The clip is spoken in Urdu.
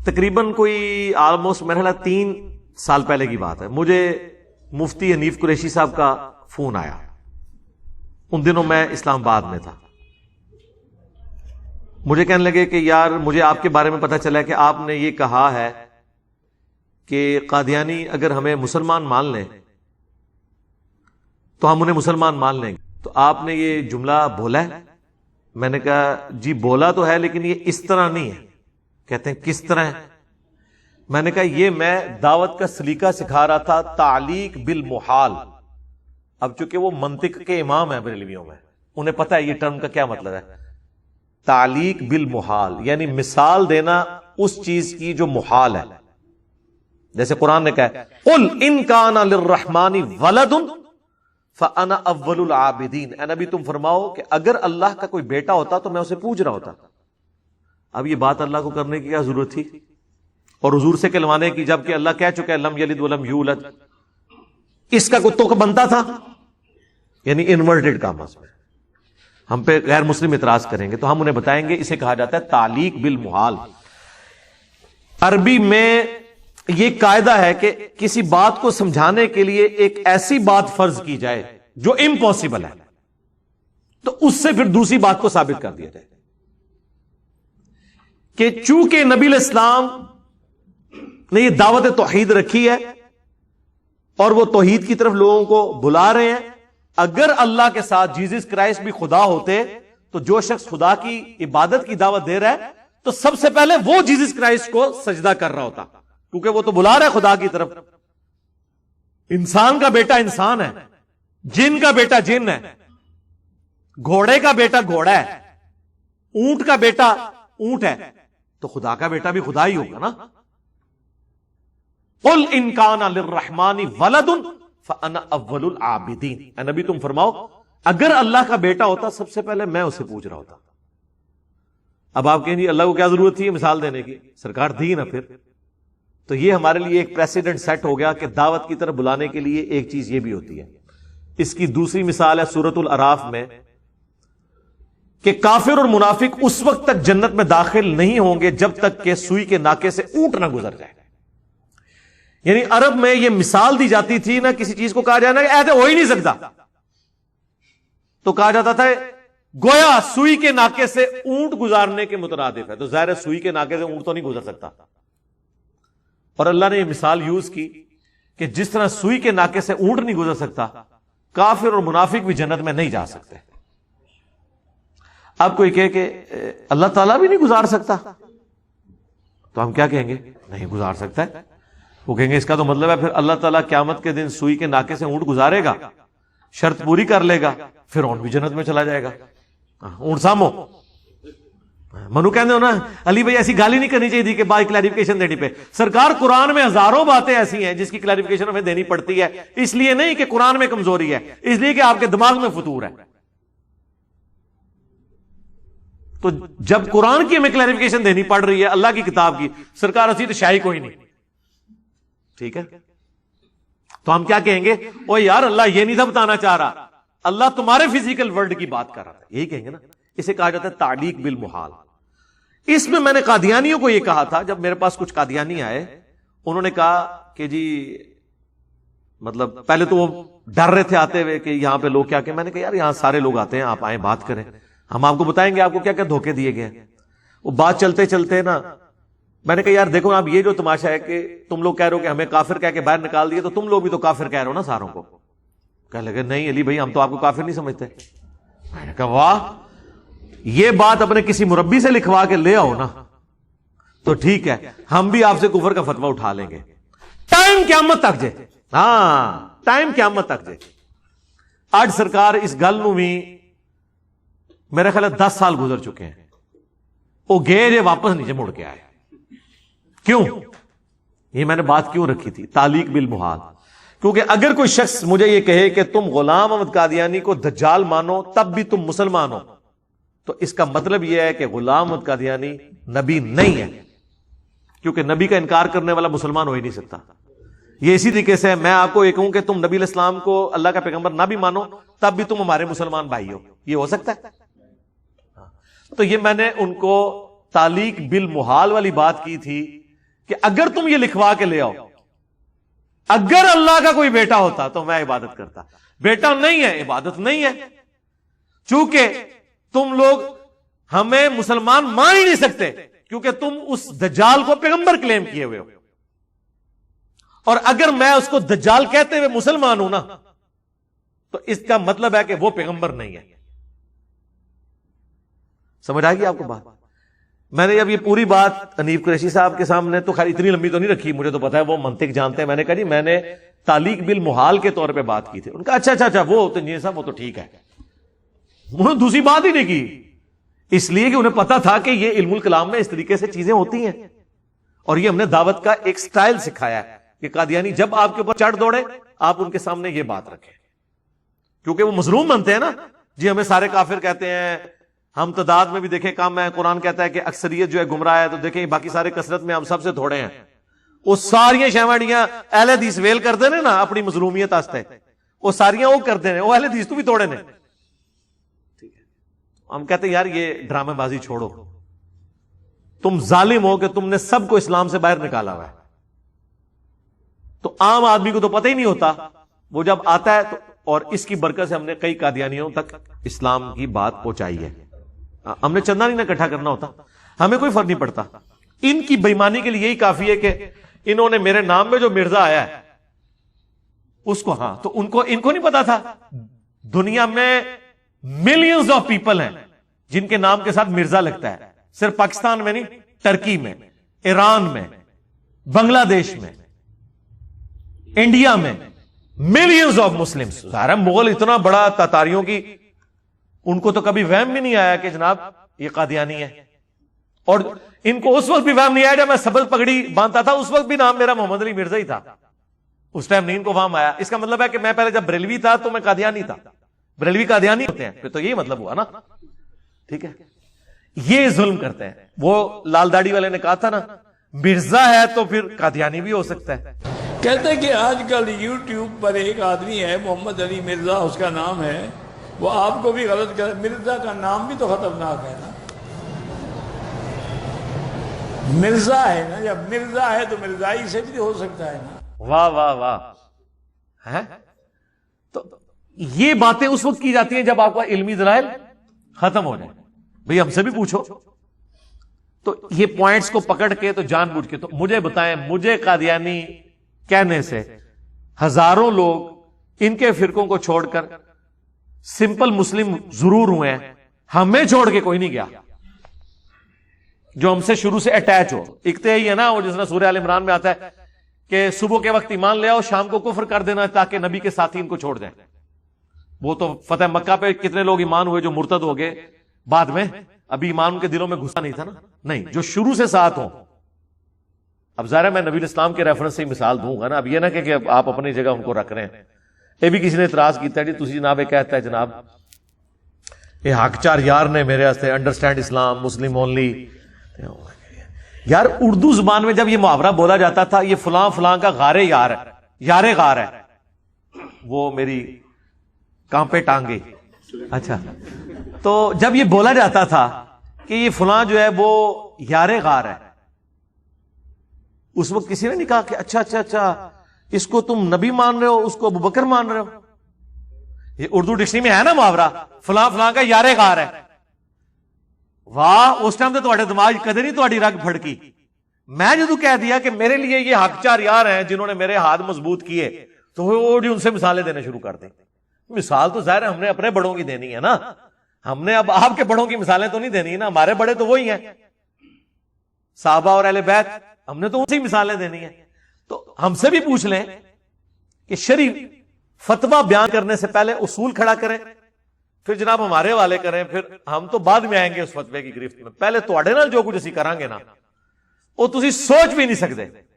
تقریباً کوئی آلموسٹ میرا خیال 3 سال پہلے کی بات ہے، مجھے مفتی حنیف قریشی صاحب کا فون آیا. ان دنوں میں اسلام آباد میں تھا. مجھے کہنے لگے کہ یار مجھے آپ کے بارے میں پتا چلا کہ آپ نے یہ کہا ہے کہ قادیانی اگر ہمیں مسلمان مان لیں تو ہم انہیں مسلمان مان لیں گے. تو آپ نے یہ جملہ بولا ہے؟ میں نے کہا جی بولا تو ہے لیکن یہ اس طرح نہیں ہے. کہتے ہیں کس طرح ہے؟ میں نے کہا یہ میں دعوت کا سلیقہ سکھا رہا تھا، تعلیق بالمحال. اب چونکہ وہ منطق کے امام ہیں بریلویوں میں، انہیں پتہ ہے یہ ٹرم کا کیا مطلب ہے. تعلیق بالمحال یعنی مثال دینا اس چیز کی جو محال ہے. جیسے قرآن نے کہا قل ان کان للرحمن ولد فانا اول العابدین. اے نبی تم فرماؤ کہ اگر اللہ کا کوئی بیٹا ہوتا تو میں اسے پوج رہا ہوتا. اب یہ بات اللہ کو کرنے کی کیا ضرورت تھی اور حضور سے کہلوانے کی، جبکہ اللہ کہہ چکا ہے لم یلد ولم یولد. اس کا کوئی تک بنتا تھا؟ یعنی انورٹڈ کامس میں ہم پہ غیر مسلم اعتراض کریں گے تو ہم انہیں بتائیں گے اسے کہا جاتا ہے تعلیق بالمحال. عربی میں یہ قاعدہ ہے کہ کسی بات کو سمجھانے کے لیے ایک ایسی بات فرض کی جائے جو امپاسبل ہے تو اس سے پھر دوسری بات کو ثابت کر دیا جائے. کہ چونکہ نبی علیہ السلام نے یہ دعوت توحید رکھی ہے اور وہ توحید کی طرف لوگوں کو بلا رہے ہیں، اگر اللہ کے ساتھ جیزس کرائسٹ بھی خدا ہوتے تو جو شخص خدا کی عبادت کی دعوت دے رہا ہے تو سب سے پہلے وہ جیزس کرائسٹ کو سجدہ کر رہا ہوتا، کیونکہ وہ تو بلا رہا ہے خدا کی طرف. انسان کا بیٹا انسان ہے، جن کا بیٹا جن ہے، گھوڑے کا بیٹا گھوڑا ہے، اونٹ کا بیٹا اونٹ ہے، تو خدا کا بیٹا بھی خدا ہی ہوگا نا. قل ان کان للرحمن ولد فانا اول العابدین. اے نبی تم فرماؤ اگر اللہ کا بیٹا ہوتا سب سے پہلے میں اسے پوچھ رہا ہوتا. اب آپ کہیں گے اللہ کو کیا ضرورت تھی مثال دینے کی، سرکار دی نا. پھر تو یہ ہمارے لیے ایک پریسیڈنٹ سیٹ ہو گیا کہ دعوت کی طرف بلانے کے لیے ایک چیز یہ بھی ہوتی ہے. اس کی دوسری مثال ہے سورۃ الاعراف میں کہ کافر اور منافق اس وقت تک جنت میں داخل نہیں ہوں گے جب تک کہ سوئی کے ناکے سے اونٹ نہ گزر جائے. یعنی عرب میں یہ مثال دی جاتی تھی نا، کسی چیز کو کہا جائے نا کہ ایسے ہو ہی نہیں سکتا تو کہا جاتا تھا گویا سوئی کے ناکے سے اونٹ گزارنے کے مترادف ہے. تو ظاہر ہے سوئی کے ناکے سے اونٹ تو نہیں گزر سکتا. اور اللہ نے یہ مثال یوز کی کہ جس طرح سوئی کے ناکے سے اونٹ نہیں گزر سکتا، کافر اور منافق بھی جنت میں نہیں جا سکتے. اب کوئی کہے کہ اللہ تعالیٰ بھی نہیں گزار سکتا تو ہم کیا کہیں گے؟ نہیں گزار سکتا ہے. وہ کہیں گے اس کا تو مطلب ہے پھر اللہ تعالیٰ قیامت کے دن سوئی کے ناکے سے اونٹ گزارے گا، شرط پوری کر لے گا، پھر اونٹ بھی جنت میں چلا جائے گا. اونٹ سامو منو کہنے ہو نا علی بھائی ایسی گالی نہیں کرنی چاہیے تھی کہ بات کلیریفیکیشن دینی پہ. سرکار قرآن میں ہزاروں باتیں ایسی ہیں جس کی کلیریفیکیشن ہمیں دینی پڑتی ہے، اس لیے نہیں کہ قرآن میں کمزوری ہے، اس لیے کہ آپ کے دماغ میں فطور ہے. تو جب قرآن کی ہمیں کلیریفیکیشن دینی پڑ رہی ہے اللہ کی کتاب کی، سرکار اسی تو شاہی کوئی نہیں. ٹھیک ہے تو ہم کیا کہیں گے؟ او یار اللہ یہ نہیں تھا بتانا چاہ رہا، اللہ تمہارے فزیکل ورلڈ کی بات کر رہا تھا، یہی کہیں گے نا. اسے کہا جاتا ہے تعلیق بالمحال. اس میں میں نے قادیانیوں کو یہ کہا تھا، جب میرے پاس کچھ قادیانی آئے انہوں نے کہا کہ جی مطلب پہلے تو وہ ڈر رہے تھے آتے ہوئے کہ یہاں پہ لوگ کیا کہ میں نے کہا یار یہاں سارے لوگ آتے ہیں، آپ آئیں بات کریں، ہم آپ کو بتائیں گے آپ کو کیا کیا دھوکے دیے گئے. وہ بات چلتے چلتے نا میں نے کہا یار دیکھو آپ یہ جو تماشا ہے کہ تم لوگ کہہ رہے ہو کہ ہمیں کافر کہہ کے باہر نکال دیے، تو تم لوگ بھی تو کافر کہہ رہے ہو نا ساروں کو. کہنے لگے نہیں علی بھائی ہم تو آپ کو کافر نہیں سمجھتے. میں نے کہا واہ، یہ بات اپنے کسی مربی سے لکھوا کے لے آؤ نا تو ٹھیک ہے، ہم بھی آپ سے کفر کا فتویٰ اٹھا لیں گے. ٹائم قیامت تک جے، ہاں ٹائم قیامت تک جے. آج سرکار اس گل نو بھی میرے خیال 10 سال گزر چکے ہیں، وہ گئے جے واپس نیچے مڑ کے آئے. کیوں؟ یہ میں نے بات کیوں رکھی تھی تعلیق بالمحال؟ کیونکہ اگر کوئی شخص مجھے یہ کہے کہ تم غلام احمد قادیانی کو دجال مانو تب بھی تم مسلمان ہو، تو اس کا مطلب یہ ہے کہ غلام احمد قادیانی نبی نہیں ہے، کیونکہ نبی کا انکار کرنے والا مسلمان ہو ہی نہیں سکتا. یہ اسی طریقے سے میں آپ کو یہ کہوں کہ تم نبی علیہ السلام کو اللہ کا پیغمبر نہ بھی مانو تب بھی تم ہمارے مسلمان بھائی ہو، یہ ہو سکتا ہے؟ تو یہ میں نے ان کو تعلیق بالمحال والی بات کی تھی کہ اگر تم یہ لکھوا کے لے آؤ اگر اللہ کا کوئی بیٹا ہوتا تو میں عبادت کرتا. بیٹا نہیں ہے، عبادت نہیں ہے. چونکہ تم لوگ ہمیں مسلمان مان ہی نہیں سکتے کیونکہ تم اس دجال کو پیغمبر کلیم کیے ہوئے ہو، اور اگر میں اس کو دجال کہتے ہوئے مسلمان ہوں نا تو اس کا مطلب ہے کہ وہ پیغمبر نہیں ہے. سمجھ آئے گی آپ کو بات؟ میں نے اب یہ پوری بات حنیف قریشی صاحب کے سامنے تو خیر اتنی لمبی تو نہیں رکھی، مجھے تو پتا ہے وہ منطق جانتے ہیں. میں نے کہا جی میں نے تعلیق بالمحال کے طور پہ بات کی تھی. ان کا اچھا وہ تو انجینئر صاحب وہ تو ٹھیک ہے. انہوں نے دوسری بات ہی نہیں کی، اس لیے کہ انہیں پتا تھا کہ یہ علم الکلام میں اس طریقے سے چیزیں ہوتی ہیں، اور یہ ہم نے دعوت کا ایک سٹائل سکھایا ہے کہ قادیانی جب آپ کے اوپر چڑھ دوڑے آپ ان کے سامنے یہ بات رکھیں، کیونکہ وہ مظلوم بنتے ہیں نا. جی ہمیں سارے کافر کہتے ہیں، ہم تعداد میں بھی دیکھیں کم ہے، قرآن کہتا ہے کہ اکثریت جو ہے گمراہ ہے، تو دیکھیں باقی سارے کثرت میں ہم سب سے تھوڑے ہیں. وہ ساریاں شیوانیاں اہل حدیث ویل کرتے ہیں نا اپنی مظلومیت واسطے، وہ ساریاں وہ کرتے ہیں، وہ اہل حدیث تو بھی توڑے نے. ہم کہتے ہیں یار یہ ڈرامے بازی چھوڑو، تم ظالم ہو کہ تم نے سب کو اسلام سے باہر نکالا ہوا ہے. تو عام آدمی کو تو پتہ ہی نہیں ہوتا، وہ جب آتا ہے تو، اور اس کی برکت سے ہم نے کئی قادیانیوں تک اسلام کی بات پہنچائی ہے. ہم نے چندہ نہیں نہ اکٹھا کرنا ہوتا، ہمیں کوئی فرق نہیں پڑتا. ان کی بےمانی کے لیے یہی کافی ہے کہ انہوں نے میرے نام میں جو مرزا آیا ہے اس کو، ہاں تو ان کو نہیں پتا تھا دنیا میں ملینز آف پیپل ہیں جن کے نام کے ساتھ مرزا لگتا ہے. صرف پاکستان میں نہیں، ترکی میں، ایران میں، بنگلہ دیش میں، انڈیا میں ملینز آف مسلمز. ظاہر مغل اتنا بڑا تاتاریوں کی، ان کو تو کبھی وہم بھی نہیں آیا کہ جناب یہ قادیانی ہے. اور ان کو اس وقت بھی وہم نہیں آیا جب میں سبز پگڑی باندھتا تھا، اس وقت بھی نام میرا محمد علی مرزا ہی تھا. اس ٹائم نہیں ان کو وہم آیا. اس کا مطلب ہے کہ میں پہلے جب بریلوی تھا تو میں قادیانی تھا. بریلوی قادیانی ہوتے ہیں پھر تو یہی مطلب ہوا نا. ٹھیک ہے، یہ ظلم کرتے ہیں. وہ لال داڑھی والے نے کہا تھا نا مرزا ہے تو پھر قادیانی بھی ہو سکتا ہے. کہتے ہیں کہ آج کل یوٹیوب پر ایک آدمی ہے محمد علی مرزا اس کا نام ہے، وہ آپ کو بھی غلط کرے. مرزا کا نام بھی تو خطرناک ہے نا، مرزا ہے نا، جب مرزا ہے تو مرزائی سے بھی ہو سکتا ہے نا. واہ واہ واہ. تو یہ باتیں اس وقت کی جاتی ہیں جب آپ کا علمی دلائل ختم ہو جائے. بھئی ہم سے بھی پوچھو. تو یہ پوائنٹس کو پکڑ کے تو جان بوجھ کے تو مجھے بتائیں، مجھے قادیانی کہنے سے ہزاروں لوگ ان کے فرقوں کو چھوڑ کر سمپل مسلم ضرور ہوئے ہیں، ہمیں چھوڑ کے کوئی نہیں گیا جو ہم سے شروع سے اٹیچ ہو. ایک تو یہی ہے نا، وہ جس طرح سورہ آل عمران میں آتا ہے کہ صبح کے وقت ایمان لے آؤ، شام کو کفر کر دینا تاکہ نبی کے ساتھی ان کو چھوڑ دیں. وہ تو فتح مکہ پہ کتنے لوگ ایمان ہوئے جو مرتد ہو گئے بعد میں، ابھی ایمان ان کے دلوں میں گھسا نہیں تھا نا. نہیں، جو شروع سے ساتھ ہوں. اب ظاہر ہے میں نبی الاسلام کے ریفرنس سے ہی مثال دوں گا نا، اب یہ نہ کہ آپ اپنی جگہ ان کو رکھ رہے ہیں. یہ بھی کسی نے اعتراض کیتا ہے جی تسی جناب یہ کہتا ہے جناب یہ حق چار یار نے میرے واسطے انڈرسٹینڈ اسلام مسلم اونلی. یار اردو زبان میں جب یہ محاورہ بولا جاتا تھا یہ فلاں فلاں کا غار یار ہے، یار غار ہے، وہ میری کہاں پہ ٹانگے. اچھا، تو جب یہ بولا جاتا تھا کہ یہ فلاں جو ہے وہ یار غار ہے، اس وقت کسی نے نہیں کہا کہ اچھا اس کو تم نبی مان رہے ہو، اس کو ابوبکر مان رہے ہو. یہ اردو ڈکشنری میں ہے نا محاورہ، فلاں فلاں کا یار غار ہے. واہ، اس ٹائم تو تھوڑے دماغ کدے نہیں تھوڑی رگ پھڑکی. میں جدو کہہ دیا کہ میرے لیے یہ حق چار یار ہیں جنہوں نے میرے ہاتھ مضبوط کیے، تو وہ ان سے مثالیں دینے شروع کر دیں. مثال تو ظاہر ہے ہم نے اپنے بڑوں کی دینی ہے نا، ہم نے اب آپ کے بڑوں کی مثالیں تو نہیں دینی نا. ہمارے بڑے تو وہی ہیں صحابہ اور اہل بیت، ہم نے تو اسی مثالیں دینی ہیں. تو ہم سے بھی پوچھ لیں کہ شرعی فتویٰ بیان کرنے سے پہلے اصول کھڑا کریں، پھر جناب ہمارے والے کریں، پھر ہم تو بعد میں آئیں گے اس فتوے کی گرفت میں. پہلے تواڈے نال جو کچھ اسی کرانگے نا وہ تسی سوچ بھی نہیں سکتے.